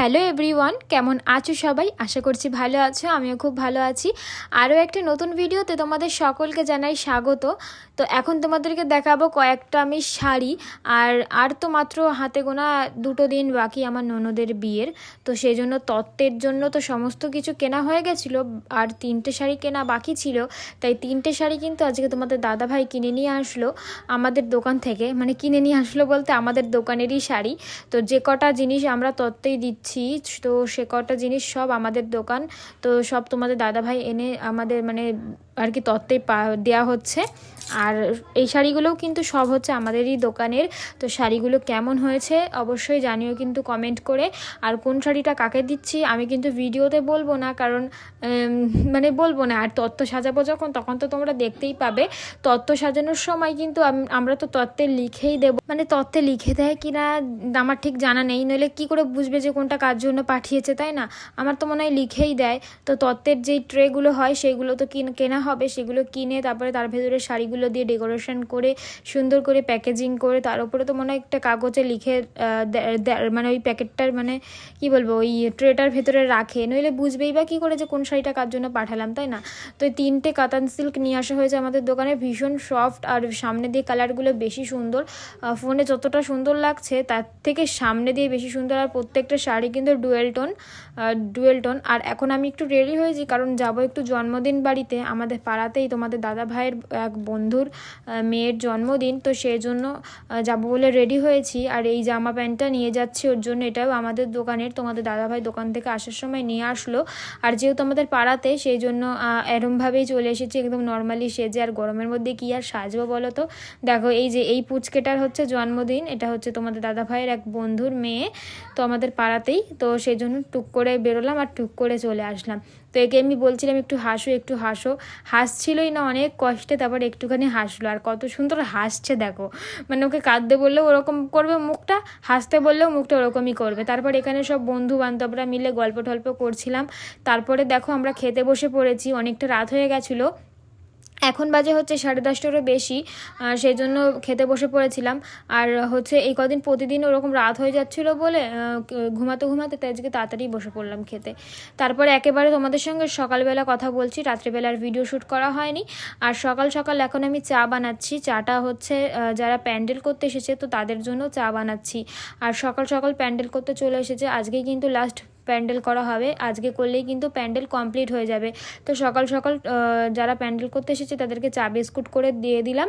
Hello everyone, কেমন আছো সবাই? আশা করছি ভালো আছো। আমিও খুব ভালো আছি। আরও একটা নতুন ভিডিওতে তোমাদের সকলকে জানাই স্বাগত। তো এখন তোমাদেরকে দেখাবো কয়েকটা আমি শাড়ি। আর তো মাত্র হাতে গোনা 2 দিন বাকি আমার ননদের বিয়ের। তো সেই জন্য তত্ত্বের জন্য তো সমস্ত কিছু কেনা হয়ে গেছিলো, আর 3টে শাড়ি কেনা বাকি ছিল। তাই 3টে শাড়ি কিন্তু আজকে তোমাদের দাদাভাই কিনে নিয়ে আসলো আমাদের দোকান থেকে। মানে কিনে নিয়ে আসলো বলতে আমাদের দোকানেরই শাড়ি। তো যে কটা জিনিস আমরা তত্ত্বেই দিচ্ছি, তো সে কটা জিনিস সব আমাদের দোকান। তো সব তোমাদের দাদাভাই এনে আমাদের মানে আর কি তত্ত্বে দেওয়া হচ্ছে। আর এই শাড়িগুলোও কিন্তু সব হচ্ছে আমাদেরই দোকানের। তো শাড়িগুলো কেমন হয়েছে অবশ্যই জানিও কিন্তু কমেন্ট করে। আর কোন শাড়িটা কাকে দিচ্ছি আমি কিন্তু ভিডিওতে বলবো না, কারণ মানে বলবো না। আর তত্ত্ব সাজাবো যখন, তখন তো তোমরা দেখতেই পাবে। তত্ত্ব সাজানোর সময় কিন্তু আমরা তো তত্ত্বে লিখেই দেবো, মানে তত্ত্বে লিখে দেয় কিনা আমার ঠিক জানা নেই। নইলে কি করে বুঝবে যে কোনটা কার জন্য পাঠিয়েছে, তাই না? আমার তো মনে হয় লিখেই দেয়। তো তত্ত্বের যেই ট্রেগুলো হয় সেগুলো তো কেনা হবে, সেগুলো কিনে তারপরে তার ভেতরে শাড়িগুলো দিয়ে ডেকোরেশন করে সুন্দর করে প্যাকেজিং করে তার উপরে তো মনে হয় একটা কাগজে লিখে মানে ওই প্যাকেটটার মানে কি বলবো, ওই ট্রেটার ভেতরে রাখে। নইলে বুঝবেই বা কী করে যে কোন শাড়িটা কার জন্য পাঠালাম, তাই না? তো এই 3টে কাতান সিল্ক নিয়ে আসা হয়েছে আমাদের দোকানে, ভীষণ সফট। আর সামনে দিয়ে কালারগুলো বেশি সুন্দর। ফোনে যতটা সুন্দর লাগছে তার থেকে সামনে দিয়ে বেশি সুন্দর। আর প্রত্যেকটা শাড়ি কিন্তু ডুয়েল টোন। আর এখন আমি একটু রেডি হয়েছি, কারণ যাব একটু জন্মদিন বাড়িতে। আমাদের পাড়াতেই তোমাদের দাদা ভাইয়ের এক বন্ধুর মেয়ের জন্মদিন, তো সেই জন্য যাবো বলে রেডি হয়েছি। আর এই জামা প্যান্টটা নিয়ে যাচ্ছি ওর জন্য, এটাও আমাদের দোকানের, তোমাদের দাদাভাই দোকান থেকে আসার সময় নিয়ে আসলো। আর যেহেতু আমাদের পাড়াতে, সেই জন্য এরমভাবেই চলে এসেছি একদম নর্মালি সেজে। আর গরমের মধ্যে কি আর সাজবো বলো তো? দেখো এই যে এই পুচকেটার হচ্ছে জন্মদিন, এটা হচ্ছে তোমাদের দাদাভাইয়ের এক বন্ধুর মেয়ে, তো আমাদের পাড়াতেই। তো সেই জন্য টুক করে বেরোলাম আর টুক করে চলে আসলাম। তো একে আমি বলছিলাম একটু হাসো, হাসছিলই না অনেক কষ্টে, তারপর একটুখানি হাসলো। আর কত সুন্দর হাসছে দেখো, মানে ওকে কাঁদতে বললেও ওরকম করবে মুখটা, হাসতে বললেও মুখটা ওরকমই করবে। তারপর এখানে সব বন্ধু বান্ধবরা মিলে গল্প টল্প করছিলাম। তারপরে দেখো আমরা খেতে বসে পড়েছি, অনেকটা রাত হয়ে গেছিলো। এখন বাজে হচ্ছে 10:30টারও বেশি, সেই জন্য খেতে বসে পড়েছিলাম। আর হচ্ছে এই কদিন প্রতিদিন ওরকম রাত হয়ে যাচ্ছিলো বলে ঘুমাতে তাই আজকে তাড়াতাড়ি বসে পড়লাম খেতে। তারপরে একেবারে তোমাদের সঙ্গে সকালবেলা কথা বলছি, রাত্রিবেলার ভিডিও শ্যুট করা হয়নি। আর সকাল সকাল এখন আমি চা বানাচ্ছি। চাটা হচ্ছে যারা প্যান্ডেল করতে এসেছে তো তাদের জন্য চা বানাচ্ছি। আর সকাল সকাল প্যান্ডেল করতে চলে এসেছে, আজকেই কিন্তু লাস্ট প্যান্ডেল করা হবে। আজকে করলেই কিন্তু প্যান্ডেল কমপ্লিট হয়ে যাবে। তো সকাল সকাল যারা প্যান্ডেল করতে এসেছে তাদেরকে চা বিস্কুট করে দিয়ে দিলাম।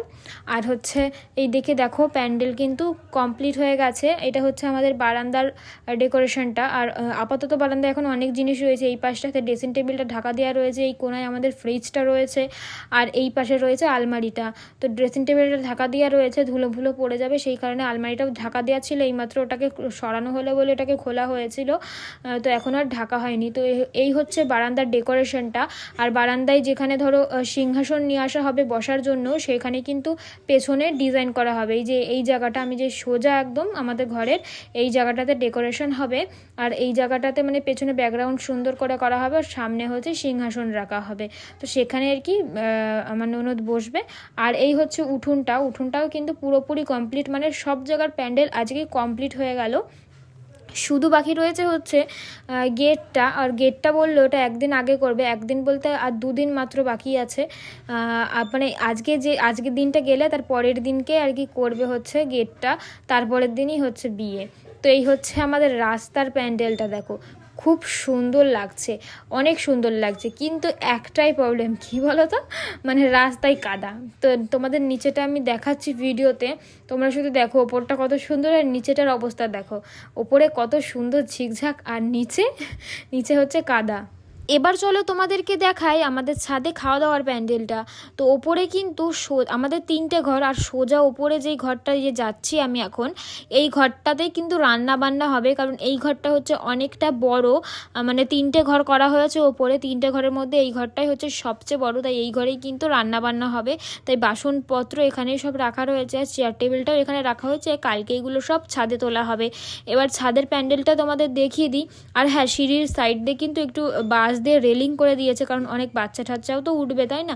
আর হচ্ছে এই দেখো প্যান্ডেল কিন্তু কমপ্লিট হয়ে গেছে। এটা হচ্ছে আমাদের বারান্দার ডেকোরেশনটা। আর আপাতত বারান্দায় এখন অনেক জিনিস রয়েছে। এই পাশটাতে ড্রেসিং টেবিলটা ঢাকা দেওয়া রয়েছে, এই কোনায় আমাদের ফ্রিজটা রয়েছে, আর এই পাশে রয়েছে আলমারিটা। তো ড্রেসিং টেবিলটা ঢাকা দেওয়া রয়েছে, ধুলো পড়ে যাবে, সেই কারণে আলমারিটাও ঢাকা দেওয়া ছিল। এইমাত্র ওটাকে সরানো হলো বলে এটাকে খোলা হয়েছিল, তো এখন আর ঢাকা হয়নি। তো এই হচ্ছে বারান্দার ডেকোরেশনটা। আর বারান্দায় যেখানে ধরো সিংহাসন নিয়ে আসা হবে বসার জন্য, সেখানে কিন্তু পেছনে ডিজাইন করা হবে। এই যে এই জায়গাটা আমি যে সোজা একদম আমাদের ঘরের এই জায়গাটাতে ডেকোরেশন হবে। আর এই জায়গাটাতে মানে পেছনে ব্যাকগ্রাউন্ড সুন্দর করে করা হবে, আর সামনে হচ্ছে সিংহাসন রাখা হবে। তো সেখানে আর কি আমার ননদ বসবে। আর এই হচ্ছে উঠোনটাও কিন্তু পুরোপুরি কমপ্লিট, মানে সব জায়গার প্যান্ডেল আজকে কমপ্লিট হয়ে গেল। শুধু বাকি রয়েছে হচ্ছে গেটটা। আর গেটটা বললো ওটা একদিন আগে করবে, একদিন বলতে আর 2 দিন মাত্র বাকি আছে। মানে আজকের দিনটা গেলে তার পরের দিনকে আর কি করবে হচ্ছে গেটটা, তারপরের দিনই হচ্ছে বিয়ে। তো এই হচ্ছে আমাদের রাস্তার প্যান্ডেলটা, দেখো খুব সুন্দর লাগছে, অনেক সুন্দর লাগছে। কিন্তু একটাই প্রবলেম, কি বলো তো, মানে রাস্তায় কাদা। তো তোমাদের নিচেটা আমি দেখাচ্ছি ভিডিওতে, তোমরা শুধু দেখো ওপরটা কত সুন্দর আর নিচেটার অবস্থা দেখো। ওপরে কত সুন্দর ঝিকঝাক, আর নিচে হচ্ছে কাদা। এবার চলো তোমাদেরকে দেখাই আমাদের ছাদে খাওয়া দাওয়ার প্যান্ডেলটা। তো ওপরে কিন্তু আমাদের 3টে ঘর, আর সোজা ওপরে যেই ঘরটা যে যাচ্ছি আমি এখন, এই ঘরটাতেই কিন্তু রান্না বান্না হবে। কারণ এই ঘরটা হচ্ছে অনেকটা বড়, মানে 3টে ঘর করা হয়েছে ওপরে, 3টে ঘরের মধ্যে এই ঘরটাই হচ্ছে সবচেয়ে বড়। তাই এই ঘরেই কিন্তু রান্না বান্না হবে। তাই বাসনপত্র এখানেই সব রাখা রয়েছে, আর চেয়ার টেবিলটাও এখানে রাখা হয়েছে। কালকে এইগুলো সব ছাদে তোলা হবে। এবার ছাদের প্যান্ডেলটা তোমাদের দেখিয়ে দিই। আর হ্যাঁ, সিঁড়ির সাইড দিয়ে কিন্তু একটু বাঁশ দিয়ে রেলিং করে দিয়েছে, কারণ অনেক বাচ্চা ঠাচ্চাও তো উঠবে, তাই না?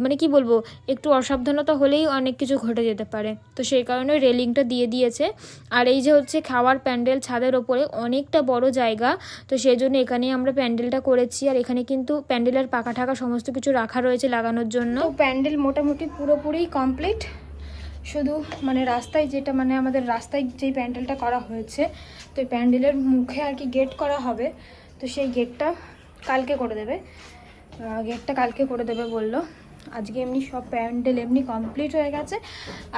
মানে কি বলবো, একটু অসাবধানতা হলেই অনেক কিছু ঘটে যেতে পারে, তো সেই কারণে রেলিংটা দিয়ে দিয়েছে। আর এই যে হচ্ছে খাওয়ার প্যান্ডেল, ছাদের ওপরে অনেকটা বড় জায়গা, তো সেই জন্য এখানেই আমরা প্যান্ডেলটা করেছি। আর এখানে কিন্তু প্যান্ডেলের পাকা ঠাকা সমস্ত কিছু রাখা রয়েছে লাগানোর জন্য। তো প্যান্ডেল মোটামুটি পুরোপুরি কমপ্লিট, শুধু মানে রাস্তায় যেটা মানে আমাদের রাস্তায় যেই প্যান্ডেলটা করা হয়েছে, তো এই প্যান্ডেলের মুখে আর কি গেট করা হবে, তো সেই গেটটা কালকে করে দেবে, বললো। আজকে এমনি সব প্যান্ডেল এমনি কমপ্লিট হয়ে গেছে,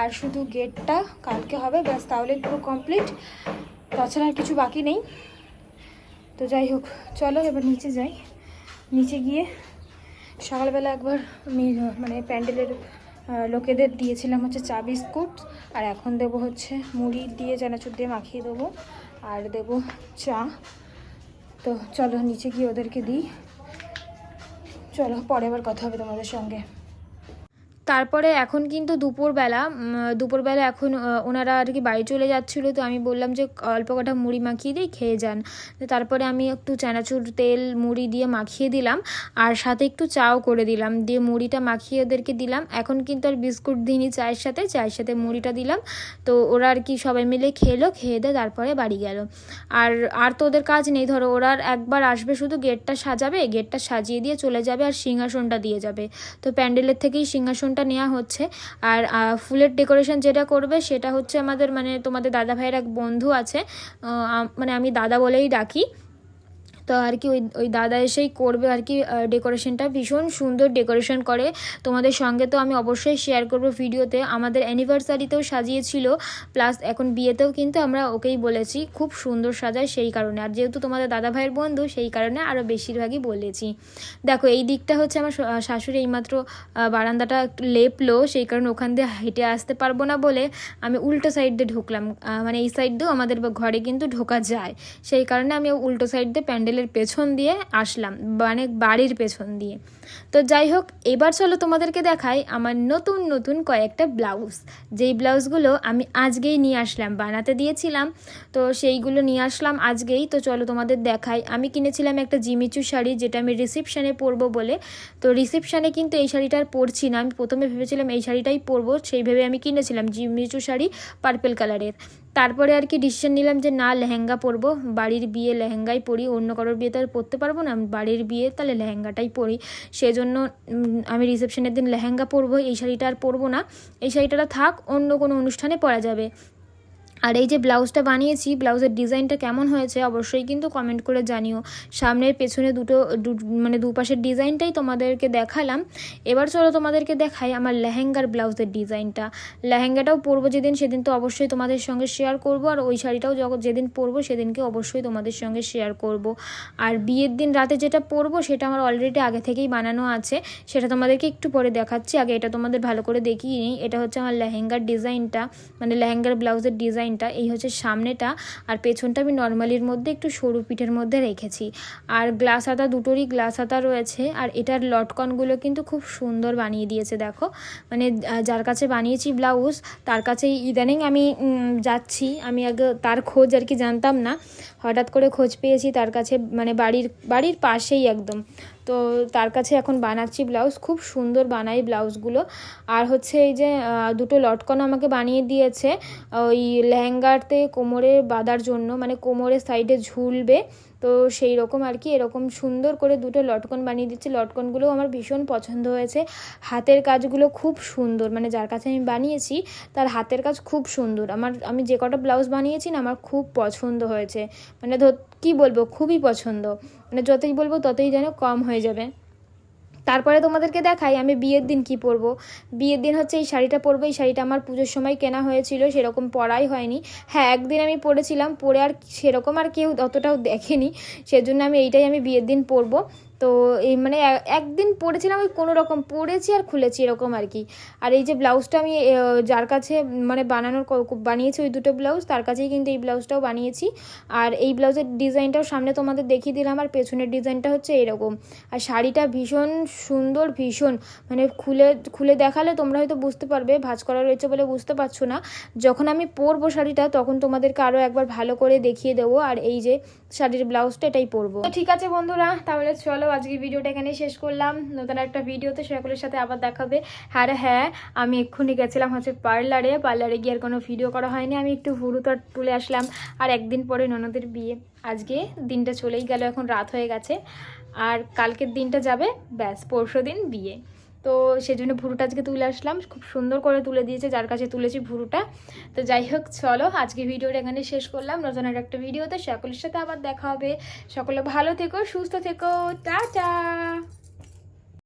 আর শুধু গেটটা কালকে হবে, ব্যাস, তাহলে পুরো কমপ্লিট, তাছাড়া আর কিছু বাকি নেই। তো যাই হোক, চলো এবার নিচে যাই। নিচে গিয়ে সকালবেলা একবার আমি মানে প্যান্ডেলের লোকেদের দিয়েছিলাম হচ্ছে চা বিস্কুট, আর এখন দেবো হচ্ছে মুড়ি দিয়ে চানাচুর দিয়ে মাখিয়ে দেবো, আর দেবো চা। তো চলো নিচে গিয়ে ওদেরকে দিই, চলো পরে আবার কথা হবে তোমাদের সঙ্গে। তারপরে এখন কিন্তু দুপুরবেলা এখন ওনারা আর কি বাড়ি চলে যাচ্ছিলো, তো আমি বললাম যে অল্প কটা মুড়ি মাখিয়ে দিই, খেয়ে যান। তো তারপরে আমি একটু চানাচুর তেল মুড়ি দিয়ে মাখিয়ে দিলাম, আর সাথে একটু চাও করে দিলাম, দিয়ে মুড়িটা মাখিয়ে ওদেরকে দিলাম। এখন কিন্তু আর বিস্কুট দিইনি, চায়ের সাথে মুড়িটা দিলাম। তো ওরা আর কি সবাই মিলে খেয়ে দিয়ে তারপরে বাড়ি গেল। আর তো ওদের কাজ নেই, ধরো ওরা একবার আসবে, শুধু গেটটা সাজিয়ে দিয়ে চলে যাবে, আর সিংহাসনটা দিয়ে যাবে। তো প্যান্ডেলের থেকেই সিংহাসনটা নেওয়া হচ্ছে। আর ফুলের ডেকোরেশন যেটা করবে সেটা হচ্ছে আমাদের মানে তোমাদের দাদা ভাইয়ের এক বন্ধু আছে, মানে আমি দাদা বলেই ডাকি, তো আর কি ওই দাদা এসেই করবে আর কি ডেকোরেশনটা। ভীষণ সুন্দর ডেকোরেশন করে, তোমাদের সঙ্গে তো আমি অবশ্যই শেয়ার করব ভিডিওতে। আমাদের অ্যানিভার্সারিতেও সাজিয়েছিল, প্লাস এখন বিয়েতেও কিন্তু আমরা ওকেই বলেছি খুব সুন্দর সাজায়, সেই কারণে। আর যেহেতু তোমাদের দাদা ভাইয়ের বন্ধু, সেই কারণে আরও বেশিরভাগই বলেছি। দেখো এই দিকটা হচ্ছে আমার শাশুড়ি এইমাত্র বারান্দাটা একটু লেপলো, সেই কারণে ওখান দিয়ে হেঁটে আসতে পারবো না বলে আমি উল্টো সাইড দিয়ে ঢুকলাম। মানে এই সাইড দিয়েও আমাদের ঘরে কিন্তু ঢোকা যায়, সেই কারণে আমি উল্টো সাইড দিয়ে প্যান্ডেলের পেছন দিয়ে আসলাম, মানে বাড়ির পেছন দিয়ে। তো যাই হোক, এবার চলো তোমাদেরকে দেখাই আমার নতুন কয়েকটা ব্লাউজ, যেই ব্লাউজগুলো আমি আজকেই নিয়ে আসলাম, বানাতে দিয়েছিলাম, তো সেইগুলো নিয়ে আসলাম আজকেই। তো চলো তোমাদের দেখাই। আমি কিনেছিলাম একটা জিমিচু শাড়ি, যেটা আমি রিসেপশানে পরবো বলে। তো রিসেপশানে কিন্তু এই শাড়িটা আর পরছি না, আমি প্রথমে ভেবেছিলাম এই শাড়িটাই পরবো, সেই ভেবে আমি কিনেছিলাম জিমিচু শাড়ি পার্পেল কালারের। তারপরে আর কি ডিসিশন নিলাম যে না, লেহেঙ্গা পরবো, বাড়ির বিয়ে লেহেঙ্গাই পরি, অন্য কারোর বিয়ে তো আর পরতে পারবো না, বাড়ির বিয়ে তাহলে লেহেঙ্গাটাই পরি। সেজন্য আমি রিসেপশনের দিন লেহেঙ্গা পরবো, এই শাড়িটা আর পরবো না, এই শাড়িটা থাক, অন্য কোনো অনুষ্ঠানে পরা যাবে। আর এই যে ব্লাউজটা বানিয়েছি, ব্লাউজের ডিজাইনটা কেমন হয়েছে অবশ্যই কিন্তু কমেন্ট করে জানিও। সামনের পেছনে মানে দুপাশের ডিজাইনটাই তোমাদেরকে দেখালাম। এবার চলো তোমাদেরকে দেখাই আমার লেহেঙ্গার ব্লাউজের ডিজাইনটা। লেহেঙ্গাটাও পরবো সেদিন তো অবশ্যই তোমাদের সঙ্গে শেয়ার করব, আর ওই শাড়িটাও যেদিন পরবো সেদিনকে অবশ্যই তোমাদের সঙ্গে শেয়ার করব। আর বিয়ের দিন রাতে যেটা পরবো সেটা আমার অলরেডি আগে থেকেই বানানো আছে, সেটা তোমাদেরকে একটু পরে দেখাচ্ছি। আগে এটা তোমাদের ভালো করে দেখিয়ে নিই। এটা হচ্ছে আমার লেহেঙ্গার ডিজাইনটা, মানে লেহেঙ্গার ব্লাউজের ডিজাইন। এই হচ্ছে সামনেটা, আর পেছনটা আমি নর্মালির মধ্যে একটু সরু পিঠের মধ্যে রেখেছি। আর গ্লাস হাতা, দুটোরই গ্লাস হাতা রয়েছে। আর এটার লটকনগুলো কিন্তু খুব সুন্দর বানিয়ে দিয়েছে, দেখো। মানে যার কাছে বানিয়েছি ব্লাউজ, তার কাছেই ইদানিং আমি যাচ্ছি। আমি আগে তার খোঁজ আর কি জানতাম না, হঠাৎ করে খোঁজ পেয়েছি তার কাছে, মানে বাড়ির পাশেই একদম। তো তার কাছে এখন বানাচ্ছি ব্লাউজ, খুব সুন্দর বানাই ব্লাউজগুলো। আর হচ্ছে এই যে দুটো লটকন আমাকে বানিয়ে দিয়েছে ওই লেহেঙ্গাতে কোমরে বাঁধার জন্য, মানে কোমরের সাইডে ঝুলবে, তো সেই রকম আর কি এরকম সুন্দর করে দুটো লটকন বানিয়ে দিচ্ছে। লটকনগুলো আমার ভীষণ পছন্দ হয়েছে, হাতের কাজগুলো খুব সুন্দর, মানে যার কাছে আমি বানিয়েছি তার হাতের কাজ খুব সুন্দর। আমি যে কটা ব্লাউজ বানিয়েছি না, আমার খুব পছন্দ হয়েছে, মানে কী বলবো, খুবই পছন্দ, মানে যতই বলবো ততই যেন কম হয়ে যাবে। তারপরে তোমাদেরকে দেখাই আমি বিয়ের দিন কি পরবো। বিয়ের দিন হচ্ছে এই শাড়িটা পরবো। এই শাড়িটা আমার পুজোর সময় কেনা হয়েছিল, সেরকম পরাই হয়নি। হ্যাঁ, একদিন আমি পরেছিলাম, পরে আর সেরকম আর কেউ অতটাও দেখেনি, সেজন্য এইটাই আমি বিয়ের দিন পরবো। তো এই মানে একদিন পরেছিলাম, ওই কোনো রকম পরেছি আর খুলেছি এরকম আর কি। আর এই যে ব্লাউজটা আমি যার কাছে মানে বানিয়েছি ওই দুটো ব্লাউজ, তার কাছেই কিন্তু এই ব্লাউজটাও বানিয়েছি। আর এই ব্লাউজের ডিজাইনটাও সামনে তোমাদের দেখিয়ে দিলাম, আর পেছনের ডিজাইনটা হচ্ছে এরকম। আর শাড়িটা ভীষণ সুন্দর, ভীষণ মানে খুলে দেখালে তোমরা হয়তো বুঝতে পারবে, ভাঁজ করা রয়েছে বলে বুঝতে পারছো না। যখন আমি পরবো শাড়িটা তখন তোমাদেরকে আরও একবার ভালো করে দেখিয়ে দেবো। আর এই যে শাড়ির ব্লাউজটা এটাই পরবো। তো ঠিক আছে বন্ধুরা, তাহলে চলো আজকে ভিডিওটা এখানে শেষ করলাম। নতুন একটা ভিডিওতে সকলের সাথে আবার দেখাবে। হ্যাঁ, আমি এক্ষুনি গেছিলাম হচ্ছে পার্লারে গিয়ে আর কোনো ভিডিও করা হয়নি। আমি একটু ভুরুটা তুলে আসলাম। আর একদিন পরে ননদের বিয়ে, আজকে দিনটা চলেই গেল, এখন রাত হয়ে গেছে। আর কালকের দিনটা যাবে, ব্যাস পরশুদিন বিয়ে। তো সেজন্য ভুরুটা আজকে তুলে আসলাম, খুব সুন্দর করে তুলে দিয়েছে যার কাছে তুলেছি ভুরুটা। তো যাই হোক, চলো আজকে ভিডিওটা এখানে শেষ করলাম। নতুন একটা ভিডিওতে সকলের সাথে আবার দেখা হবে। সকলে ভালো থেকো, সুস্থ থেকো, টাটা।